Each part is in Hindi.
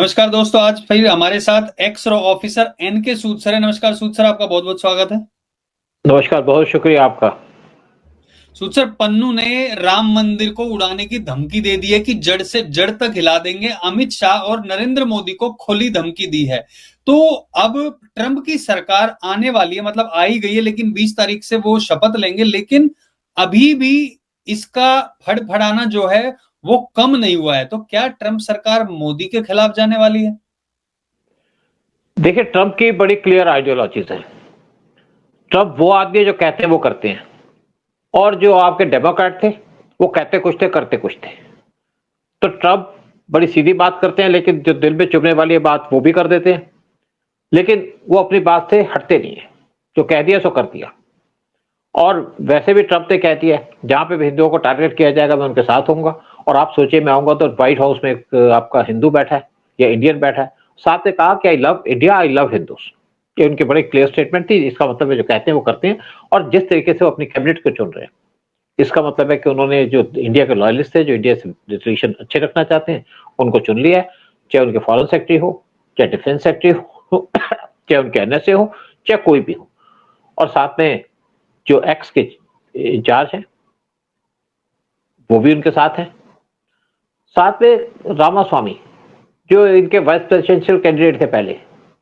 नमस्कार दोस्तों, आज फिर हमारे साथ एक्स रॉ ऑफिसर एन के सूद सर है। नमस्कार सूद सर, आपका बहुत बहुत स्वागत है। नमस्कार, बहुत शुक्रिया आपका। सूद सर, पन्नू ने राम मंदिर को उड़ाने की धमकी दे दी है कि जड़ से जड़ तक हिला देंगे। अमित शाह और नरेंद्र मोदी को खुली धमकी दी है। तो अब ट्रंप की सरकार आने वाली है, मतलब आ ही गई है, लेकिन 20 तारीख से वो शपथ लेंगे। लेकिन अभी भी इसका फड़फड़ाना जो है वो कम नहीं हुआ है। तो क्या ट्रंप सरकार मोदी के खिलाफ जाने वाली है? देखिए, ट्रंप की बड़ी क्लियर आइडियोलॉजीज है। ट्रंप वो आदमी है जो कहते हैं वो करते हैं, और जो आपके डेमोक्रेट थे वो कहते कुछ थे करते कुछ थे। तो ट्रंप बड़ी सीधी बात करते हैं, लेकिन जो दिल में चुभने वाली है बात वो भी कर देते हैं। लेकिन वो अपनी बात से हटते नहीं है, जो कह दिया सो कर दिया। और वैसे भी ट्रंप ने कह दिया है, जहां पे भी हिंदुओं को टारगेट किया जाएगा मैं उनके साथ होऊंगा। और आप सोचिए, मैं आऊंगा तो व्हाइट हाउस में एक आपका हिंदू बैठा है या इंडियन बैठा है, साथ में कहा कि I love India, I love Hindus. ये उनकी बड़ी क्लियर स्टेटमेंट थी। इसका मतलब है जो कहते हैं वो करते हैं। और जिस तरीके से वो अपनी कैबिनेट को चुन रहे हैं, इसका मतलब है कि उन्होंने जो इंडिया के लॉयलिस्ट थे, जो इंडिया से रिलेशन अच्छे रखना चाहते हैं, उनको चुन लिया है। चाहे उनके फॉरेन सेक्रेटरी हो, चाहे डिफेंस सेक्रेटरी हो, चाहे उनके एनएसए हो, चाहे कोई भी हो। और साथ में जो एक्स के इंचार्ज हैं वो भी उनके साथ हैं। साथ में रामास्वामी, जो इनके वाइस प्रेसिडेंशियल कैंडिडेट थे, पहले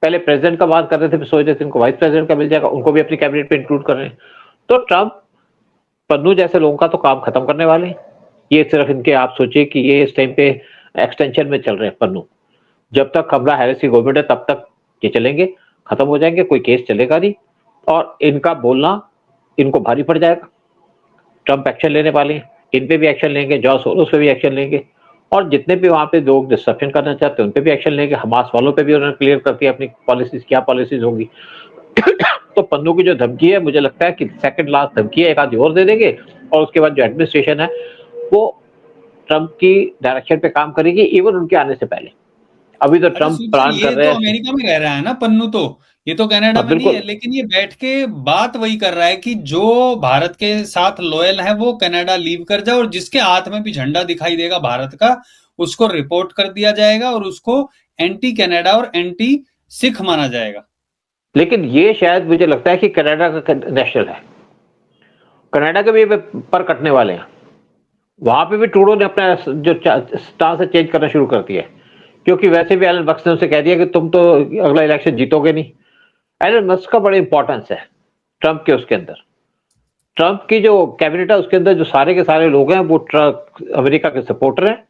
पहले प्रेसिडेंट का बात कर रहे थे, फिर सोच रहे थे इनको वाइस प्रेसिडेंट का मिल जाएगा, उनको भी अपनी कैबिनेट में इंक्लूड कर रहे हैं। तो ट्रंप पन्नू जैसे लोगों का तो काम खत्म करने वाले हैं। ये सिर्फ इनके, आप सोचिए कि ये इस टाइम पे एक्सटेंशन में चल रहे हैं पन्नू। जब तक कमला हैरिस की गवर्नमेंट है तब तक ये चलेंगे, खत्म हो जाएंगे, कोई केस चलेगा नहीं। और इनका बोलना इनको भारी पड़ जाएगा। ट्रंप एक्शन लेने वाले हैं, इन पे भी एक्शन लेंगे, जॉर्ज सोरोस पे भी एक्शन लेंगे, और जितने भी वहां पे लोग डिस्ट्रप्शन करना चाहते हैं उन पे भी एक्शन लेंगे। हमास वालों पे भी उन्होंने क्लियर कर दिया अपनी पॉलिसीज, क्या पॉलिसीज होंगी। तो पन्नू की जो धमकी है, मुझे लगता है कि सेकंड लास्ट धमकी है, एक आधी और दे देंगे। और उसके बाद जो एडमिनिस्ट्रेशन है वो ट्रंप की डायरेक्शन पे काम करेगी, इवन उनके आने से पहले। अभी तो अच्छा ट्रंप सूद सर, प्लान ये कर रहे तो हैं। अमेरिका में रह रहा है ना पन्नू? तो ये तो कनाडा हाँ, में नहीं है, बिल्कुल। लेकिन ये बैठ के बात वही कर रहा है कि जो भारत के साथ लॉयल है वो कनाडा लीव कर जाए, और जिसके हाथ में भी झंडा दिखाई देगा भारत का उसको रिपोर्ट कर दिया जाएगा और उसको एंटी कनाडा और एंटी सिख माना जाएगा। लेकिन ये शायद मुझे लगता है कि कनाडा का नेशनल है, कनाडा के भी पर कटने वाले हैं। वहां पे भी ट्रूडो ने अपना जो स्टांस है चेंज करना शुरू कर दिया है, क्योंकि वैसे भी एलन मस्क ने उसे कह दिया कि तुम तो अगला इलेक्शन जीतोगे नहीं। एलन मस्क का बड़ा इंपॉर्टेंस है ट्रंप के उसके अंदर। ट्रंप की जो कैबिनेट है उसके अंदर जो सारे के सारे लोग हैं वो अमेरिका के सपोर्टर हैं,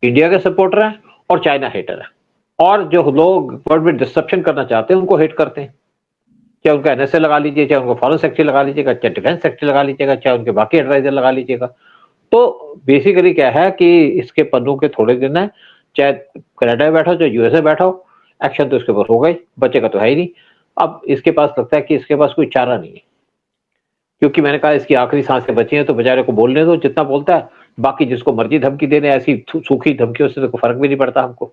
इंडिया के सपोर्टर हैं, और चाइना हेटर है। और जो लोग वर्ल्ड में डिस्ट्रप्शन करना चाहते हैं उनको हेट करते हैं। चाहे उनका एनएसए लगा लीजिए, चाहे उनको फॉरेन सेक्रेटरी लगा लीजिएगा, चाहे डिफेंस सेक्रेटरी लगा लीजिएगा, चाहे उनके बाकी एडवाइजर लगा लीजिएगा। तो बेसिकली क्या है कि इसके पन्नों के थोड़े दिन है, चाहे कनाडा में बैठा हो चाहे यूएसए बैठा हो, एक्शन तो इसके ऊपर होगा ही, बचेगा तो है ही नहीं। अब इसके पास लगता है कि इसके पास कोई चारा नहीं है, क्योंकि मैंने कहा इसकी आखिरी सांसें बची हैं, तो बेचारे को बोलने दो जितना बोलता है। बाकी जिसको मर्जी धमकी देने, ऐसी सूखी धमकियों से तो कोई फर्क भी नहीं पड़ता हमको।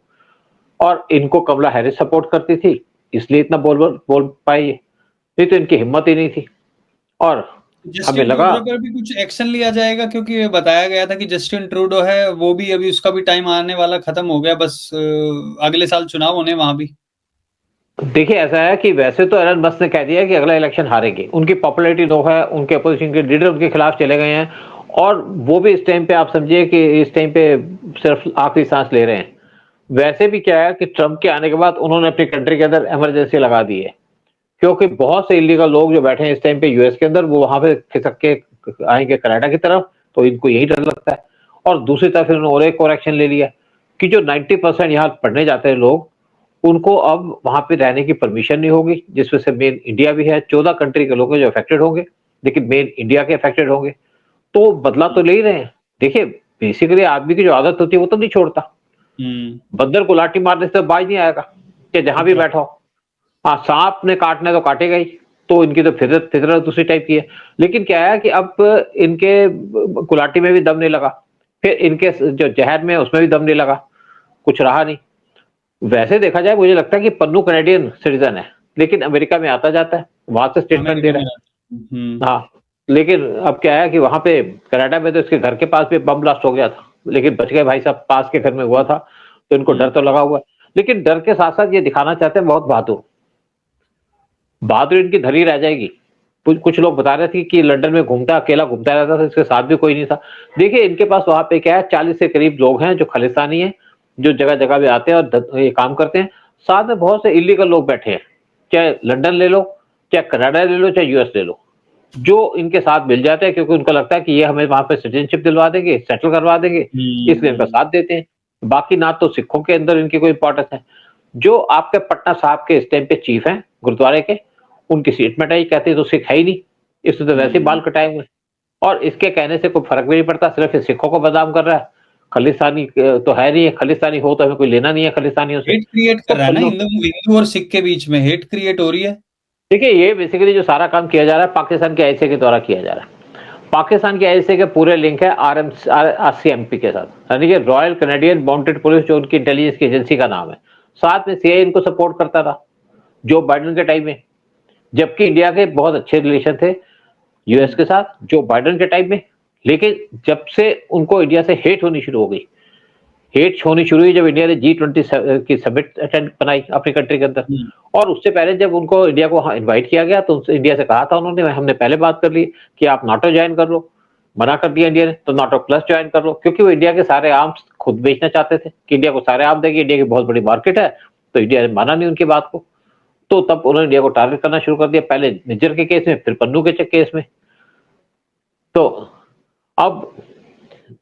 और इनको कमला हैरिस सपोर्ट करती थी, इसलिए इतना बोल पाई, नहीं तो इनकी हिम्मत ही नहीं थी। और हमें जस्टिन लगा, ट्रूडो पर भी कुछ एक्शन लिया जाएगा? क्योंकि ये बताया गया था कि जस्टिन ट्रूडो है वो भी अभी उसका भी टाइम आने वाला, खत्म हो गया, बस अगले साल चुनाव होने वहां भी। देखिए ऐसा है कि वैसे तो एलन मस्क ने कह दिया कि अगला इलेक्शन हारेंगे, उनकी पॉपुलैरिटी लो है, उनके अपोजिशन के लीडर उनके खिलाफ चले गए हैं। और वो भी इस टाइम पे, आप समझिए कि इस टाइम पे सिर्फ आखिरी सांस ले रहे हैं। वैसे भी क्या है कि ट्रंप के आने के बाद उन्होंने अपनी कंट्री के अंदर इमरजेंसी लगा दी है, क्योंकि बहुत से इलीगल लोग जो बैठे हैं इस टाइम पे यूएस के अंदर, वो वहां पे खिसक के आएंगे कनाडा की तरफ, तो इनको यही डर लगता है। और दूसरी तरफ इन्होंने और एक और एक्शन ले लिया कि जो 90% यहाँ पढ़ने जाते हैं लोग, उनको अब वहां पे रहने की परमिशन नहीं होगी, जिसमें से मेन इंडिया भी है। 14 कंट्री के लोग हैं जो अफेक्टेड होंगे, लेकिन मेन इंडिया के अफेक्टेड होंगे। तो बदला तो ले ही रहे हैं। देखिए, बेसिकली आदमी की जो आदत होती है वो तो नहीं छोड़ता। बंदर को लाठी मारने से बाज नहीं आएगा, कि जहां भी बैठा हो। हाँ, सांप ने काटना है तो काटेगा ही। तो इनकी तो फितरत फितरत दूसरी टाइप की है। लेकिन क्या है कि अब इनके कुलाटी में भी दम नहीं लगा, फिर इनके जो जहर में उसमें भी दम नहीं लगा, कुछ रहा नहीं। वैसे देखा जाए मुझे लगता है कि पन्नू कनेडियन सिटीजन है, लेकिन अमेरिका में आता जाता है, वहां से स्टेटमेंट दे अमेरिका रहा में है। रहता है। हाँ, लेकिन अब क्या है कि वहां पे कनाडा में तो इसके घर के पास भी बम ब्लास्ट हो गया था, लेकिन बच गए भाई साहब, पास के घर में हुआ था, तो इनको डर तो लगा हुआ है। लेकिन डर के साथ साथ ये दिखाना चाहते हैं बहुत बहादुर। बहादुरी इनकी धरी रह जाएगी। कुछ लोग बता रहे थे कि लंदन में अकेला घूमता रहता था, इसके साथ भी कोई नहीं था। देखिए इनके पास वहां पे क्या है, 40 से करीब लोग हैं जो खालिस्तानी हैं, जो जगह जगह पे आते हैं और ये काम करते हैं। साथ में बहुत से इलीगल लोग बैठे हैं, चाहे लंदन ले लो, चाहे कनाडा ले लो, चाहे यूएस ले लो, जो इनके साथ मिल जाते हैं क्योंकि उनको लगता है कि ये हमें वहां पे सिटीजनशिप दिलवा देंगे, सेटल करवा देंगे, इसलिए इनका साथ देते हैं। बाकी ना तो सिखों के अंदर इनकी कोई इंपॉर्टेंस है। जो आपके पटना साहब के इस टाइम पे चीफ हैं गुरुद्वारे के, उनकी सीट मिटाई, कहते हैं तो सिख है ही नहीं, इससे तो वैसे बाल कटाए हुए, और इसके कहने से कोई फर्क भी नहीं पड़ता, सिर्फ सिखों को बदनाम कर रहा है। खालिस्तानी तो है नहीं है, खालिस्तानी हो तो हमें कोई लेना नहीं है खालिस्तानियों से। हेट क्रिएट कर रहा है ना हिंदू और सिख के बीच में, हेट क्रिएट हो रही है। देखिए ये बेसिकली जो सारा काम किया जा रहा है पाकिस्तान के आईएसए के द्वारा किया जा रहा है। पाकिस्तान के आईएसए के पूरे लिंक है आरसीएमपी के साथ, यानी कि रॉयल कैनेडियन माउंटेड पुलिस, जो उनकी इंटेलिजेंस की एजेंसी का नाम है। साथ में सीआईए इनको सपोर्ट करता था जो बाइडेन के टाइम में, जबकि इंडिया के बहुत अच्छे रिलेशन थे यूएस के साथ जो बाइडेन के टाइम में। लेकिन जब से उनको इंडिया से हेट होनी शुरू हो गई, हेट होनी शुरू हुई जब इंडिया ने G20 की समिट अटेंड बनाई अपनी कंट्री के अंदर, और उससे पहले जब उनको इंडिया को इनवाइट किया गया तो इंडिया से कहा था उन्होंने, हमने पहले बात कर ली कि आप नाटो ज्वाइन कर लो, मना कर दिया इंडिया ने, तो नाटो प्लस ज्वाइन कर लो, क्योंकि वो इंडिया के सारे आर्म्स खुद बेचना चाहते थे कि इंडिया को सारे आर्म देंगे, इंडिया की बहुत बड़ी मार्केट है। तो इंडिया ने माना नहीं उनकी बात को, तो तब उन्होंने इंडिया को टारगेट करना शुरू कर दिया, पहले निज्जर के केस में, फिर पन्नू के केस में। तो अब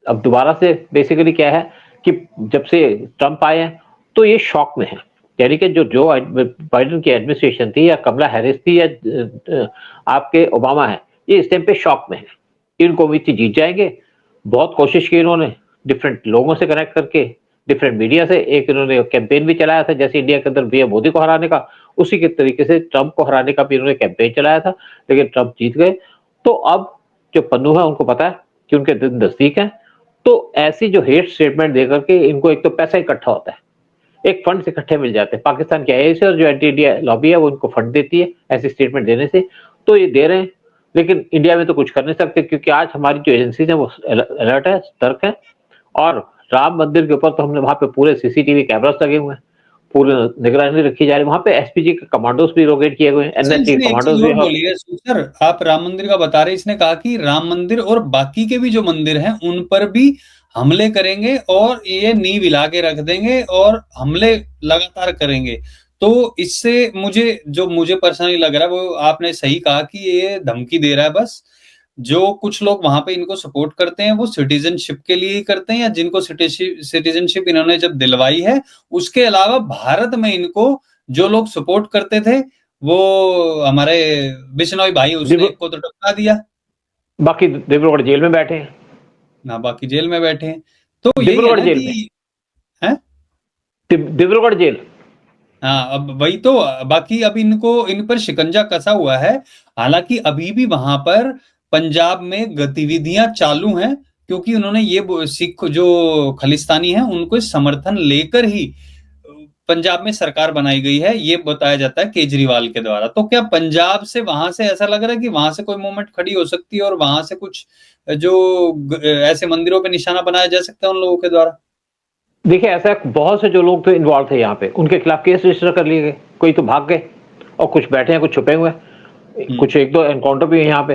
दोबारा से बेसिकली क्या है कि जब से ट्रंप आए हैं तो ये शॉक में है, यानी कि जो बाइडेन की एडमिनिस्ट्रेशन थी या कमला हैरिस थी या आपके ओबामा है, ये इस टाइम पे शॉक में है। इनको उम्मीद थी जीत जाएंगे, बहुत कोशिश की इन्होंने डिफरेंट लोगों से कनेक्ट करके, डिफरेंट मीडिया से, एक इन्होंने कैंपेन भी चलाया था जैसे इंडिया के अंदर पीएम मोदी को हराने का, उसी के तरीके से ट्रंप को हराने का भी इन्होंने कैंपेन चलाया था, लेकिन ट्रंप जीत गए। तो अब जो पन्नू है उनको पता है कि उनके दिन नजदीक है, तो ऐसी जो हेट स्टेटमेंट देकर के इनको एक तो पैसा इकट्ठा होता है, एक फंड इकट्ठे मिल जाते हैं, पाकिस्तान के आईएसए और जो एंटी इंडिया लॉबी है वो इनको फंड देती है ऐसी स्टेटमेंट देने से, तो ये दे रहे हैं। लेकिन इंडिया में तो कुछ कर नहीं सकते क्योंकि आज हमारी जो एजेंसीज है वो अलर्ट है, सतर्क है, और राम मंदिर के ऊपर तो हमने वहां पे पूरे सीसीटीवी कैमरास लगे हुए हैं, पूरी निगरानी रखी जा रही है, वहां पे एसपीजी के कमांडोज भी लोकेट किए हुए हैं, एनएसजी के कमांडोज भी। बोलिए सर, आप राम मंदिर का बता रहे, इसने कहा कि राम मंदिर और बाकी के भी जो मंदिर हैं उन पर भी हमले करेंगे और ये नींव हिला के रख देंगे और हमले लगातार करेंगे। तो इससे मुझे पर्सनली लग रहा है, वो आपने सही कहा कि ये धमकी दे रहा है। बस जो कुछ लोग वहां पे इनको सपोर्ट करते हैं वो सिटीजनशिप के लिए ही करते हैं, या जिनको सिटीजनशिप इन्होंने जब दिलवाई है, उसके अलावा भारत में इनको जो लोग सपोर्ट करते थे, वो हमारे बिश्नोई भाई, उसने को तो टपका दिया, बाकी डिब्रूगढ़ जेल में बैठे हैं ना, बाकी जेल में बैठे हैं। तो डिब्रूगढ़ जेल में, डिब्रूगढ़ जेल। हाँ, अब वही तो, बाकी अब इन पर शिकंजा कसा हुआ है। हालांकि अभी भी वहां पर पंजाब में गतिविधियां चालू हैं, क्योंकि उन्होंने ये सिख जो खालिस्तानी हैं उनको समर्थन लेकर ही पंजाब में सरकार बनाई गई है, ये बताया जाता है केजरीवाल के द्वारा। तो क्या पंजाब से वहां से ऐसा लग रहा है कि वहां से कोई मूवमेंट खड़ी हो सकती है और वहां से कुछ जो ऐसे मंदिरों पे निशाना बनाया जा सकता है उन लोगों के द्वारा? देखिए ऐसा बहुत से जो लोग तो इन्वॉल्व थे यहाँ पे, उनके खिलाफ केस रजिस्टर कर लिए गए, कोई तो भाग गए और कुछ बैठे हैं, कुछ छुपे हुए हैं, कुछ एक दो एनकाउंटर भी है यहाँ पे,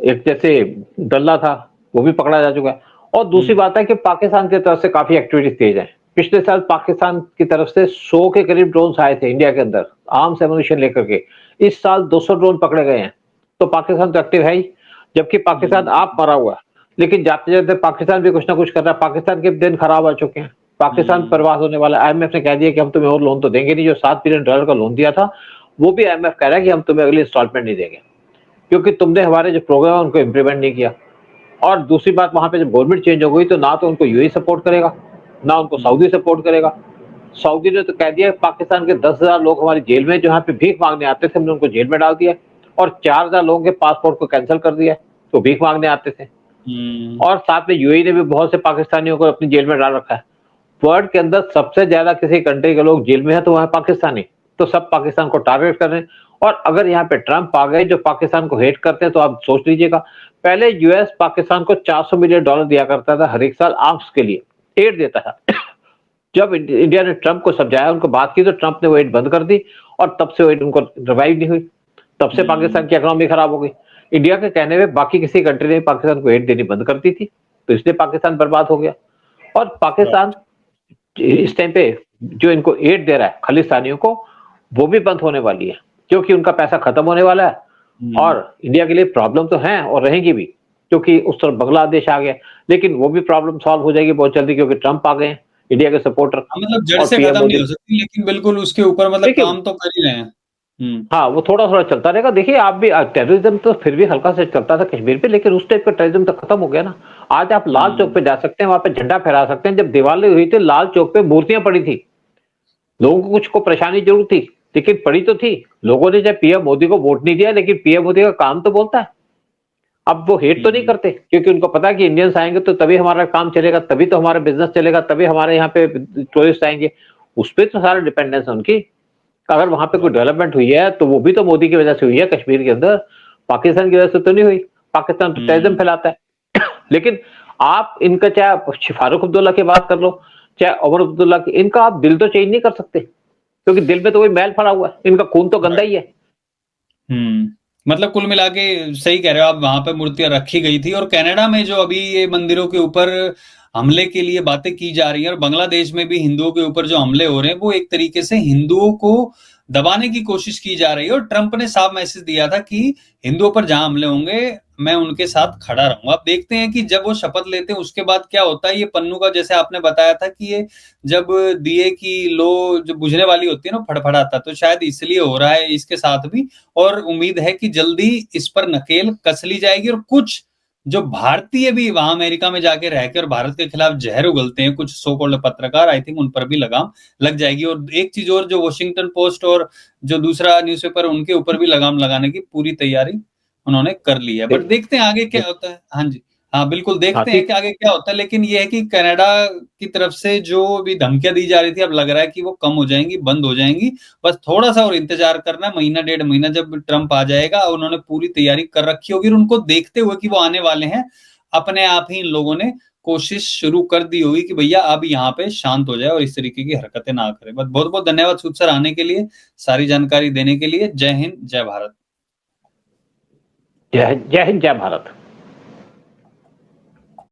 एक जैसे डल्ला था वो भी पकड़ा जा चुका है। और दूसरी बात है कि पाकिस्तान की तरफ से काफी एक्टिविटीज तेज है। पिछले साल पाकिस्तान की तरफ से 100 के करीब ड्रोन आए थे इंडिया के अंदर आर्म्स एमुनिशन लेकर के, इस साल 200 ड्रोन पकड़े गए हैं। तो पाकिस्तान तो एक्टिव है ही, जबकि पाकिस्तान आप मरा हुआ है, लेकिन जाते जाते पाकिस्तान भी कुछ ना कुछ कर रहा है। पाकिस्तान के दिन खराब आ चुके हैं, पाकिस्तान परवास होने वाला। आईएमएफ ने कह दिया कि हम तुम्हें और लोन तो देंगे नहीं, जो $7 बिलियन का लोन दिया था वो भी आईएमएफ कह रहा है कि हम तुम्हें अगली इंस्टॉलमेंट नहीं देंगे, क्योंकि तुमने हमारे जो प्रोग्राम है उनको इम्प्लीमेंट नहीं किया। और दूसरी बात, वहां पे जब गवर्नमेंट चेंज हो गई तो ना तो उनको यूएई सपोर्ट करेगा, ना उनको सऊदी सपोर्ट करेगा। सऊदी ने तो कह दिया पाकिस्तान के 10,000 लोग हमारी जेल में जो यहाँ पे भीख मांगने आते थे, हमने उनको जेल में डाल दिया, और 4,000 लोगों के पासपोर्ट को कैंसिल कर दिया तो भीख मांगने आते थे। और साथ में यूएई ने भी बहुत से पाकिस्तानियों को अपनी जेल में डाल रखा है। वर्ल्ड के अंदर सबसे ज्यादा किसी कंट्री के लोग जेल में है तो वह पाकिस्तानी, तो सब पाकिस्तान को टारगेट कर रहे हैं। और अगर यहाँ पे ट्रंप आ गए जो पाकिस्तान को हेट करते हैं, तो आप सोच लीजिएगा, पहले यूएस पाकिस्तान को $400 मिलियन दिया करता था हर एक साल आर्म्स के लिए, एड देता था। जब इंडिया ने ट्रंप को समझाया, उनको बात की, तो ट्रंप ने वो एड बंद कर दी और तब से वो एड उनको रिवाइव नहीं हुई। तब से पाकिस्तान की इकोनॉमी खराब हो गई। इंडिया के कहने में बाकी किसी कंट्री ने पाकिस्तान को एड देनी बंद कर दी थी, तो इसलिए पाकिस्तान बर्बाद हो गया। और पाकिस्तान इस टाइम पे जो इनको एड दे रहा है खालिस्तानियों को, वो भी बंद होने वाली है, क्योंकि उनका पैसा खत्म होने वाला है। और इंडिया के लिए प्रॉब्लम तो है और रहेगी भी, क्योंकि उस तरफ बांग्लादेश आ गया, लेकिन वो भी प्रॉब्लम सॉल्व हो जाएगी बहुत जल्दी, क्योंकि ट्रंप आ गए हैं, इंडिया के सपोर्टर। मतलब जड़ से खत्म नहीं हो सकती, लेकिन बिल्कुल उसके ऊपर मतलब काम तो कर ही रहे हैं। हाँ, वो थोड़ा थोड़ा चलता रहेगा। देखिए, आप भी टेररिज्म तो फिर भी हल्का से चलता था कश्मीर पे, लेकिन उस टाइप का टेररिज्म तो खत्म हो गया ना। आज आप लाल चौक पे जा सकते हैं, वहां पे झंडा फहरा सकते हैं। जब दिवाली हुई थी, लाल चौक पे मूर्तियां पड़ी थी, लोगों को कुछ को परेशानी जरूर थी, लेकिन पड़ी तो थी। लोगों ने जब पीएम मोदी को वोट नहीं दिया, लेकिन पीएम मोदी का काम तो बोलता है। अब वो हेट तो नहीं करते, क्योंकि उनको पता है कि इंडियंस आएंगे तो तभी हमारा काम चलेगा, तभी तो हमारा बिजनेस चलेगा, तभी हमारे यहाँ पे टूरिस्ट आएंगे। उस पर तो सारा डिपेंडेंस है उनकी। अगर वहां पे कोई डेवलपमेंट हुई है तो वो भी तो मोदी की वजह से हुई है कश्मीर के अंदर, पाकिस्तान की वजह से तो नहीं हुई। पाकिस्तान तो टेररिज्म फैलाता है। लेकिन आप इनका, चाहे फारूक अब्दुल्ला की बात कर लो, चाहे उमर अब्दुल्ला की, इनका आप दिल तो चेंज नहीं कर सकते, क्योंकि दिल में तो वही मैल पड़ा हुआ है, इनका खून तो गंदा ही है। मतलब कुल मिला के सही कह रहे हो आप, वहां पे मूर्तियां रखी गई थी। और कनाडा में जो अभी ये मंदिरों के ऊपर हमले के लिए बातें की जा रही हैं, और बांग्लादेश में भी हिंदुओं के ऊपर जो हमले हो रहे हैं, वो एक तरीके से हिंदुओं को दबाने की कोशिश की जा रही है। और ट्रंप ने साफ मैसेज दिया था कि हिंदुओं पर जहां हमले होंगे मैं उनके साथ खड़ा रहूंगा। अब देखते हैं कि जब वो शपथ लेते हैं उसके बाद क्या होता है। ये पन्नू का जैसे आपने बताया था कि ये जब दिए की लो जो बुझने वाली होती है ना, फड़फड़ाता, तो शायद इसलिए हो रहा है इसके साथ भी। और उम्मीद है कि जल्दी इस पर नकेल कस ली जाएगी। और कुछ जो भारतीय भी वहां अमेरिका में जाके रह के और भारत के खिलाफ जहर उगलते हैं, कुछ सो कॉल्ड पत्रकार, आई थिंक उन पर भी लगाम लग जाएगी। और एक चीज और, जो वॉशिंगटन पोस्ट और जो दूसरा न्यूज़पेपर, उनके ऊपर भी लगाम लगाने की पूरी तैयारी उन्होंने कर ली है। बट देखते हैं आगे क्या होता है। हाँ जी, हाँ बिल्कुल, देखते हैं कि आगे क्या होता है। लेकिन ये है कि कनाडा की तरफ से जो भी धमकियां दी जा रही थी, अब लग रहा है कि वो कम हो जाएंगी, बंद हो जाएंगी। बस थोड़ा सा और इंतजार करना है, महीना डेढ़ महीना, जब ट्रंप आ जाएगा। उन्होंने पूरी तैयारी कर रखी होगी, और उनको देखते हुए कि वो आने वाले हैं, अपने आप ही इन लोगों ने कोशिश शुरू कर दी होगी कि भैया अब यहाँ पे शांत हो जाए और इस तरीके की हरकतें ना करें। बस बहुत बहुत धन्यवाद सूद सर आने के लिए, सारी जानकारी देने के लिए। जय हिंद, जय भारत। जय हिंद, जय भारत।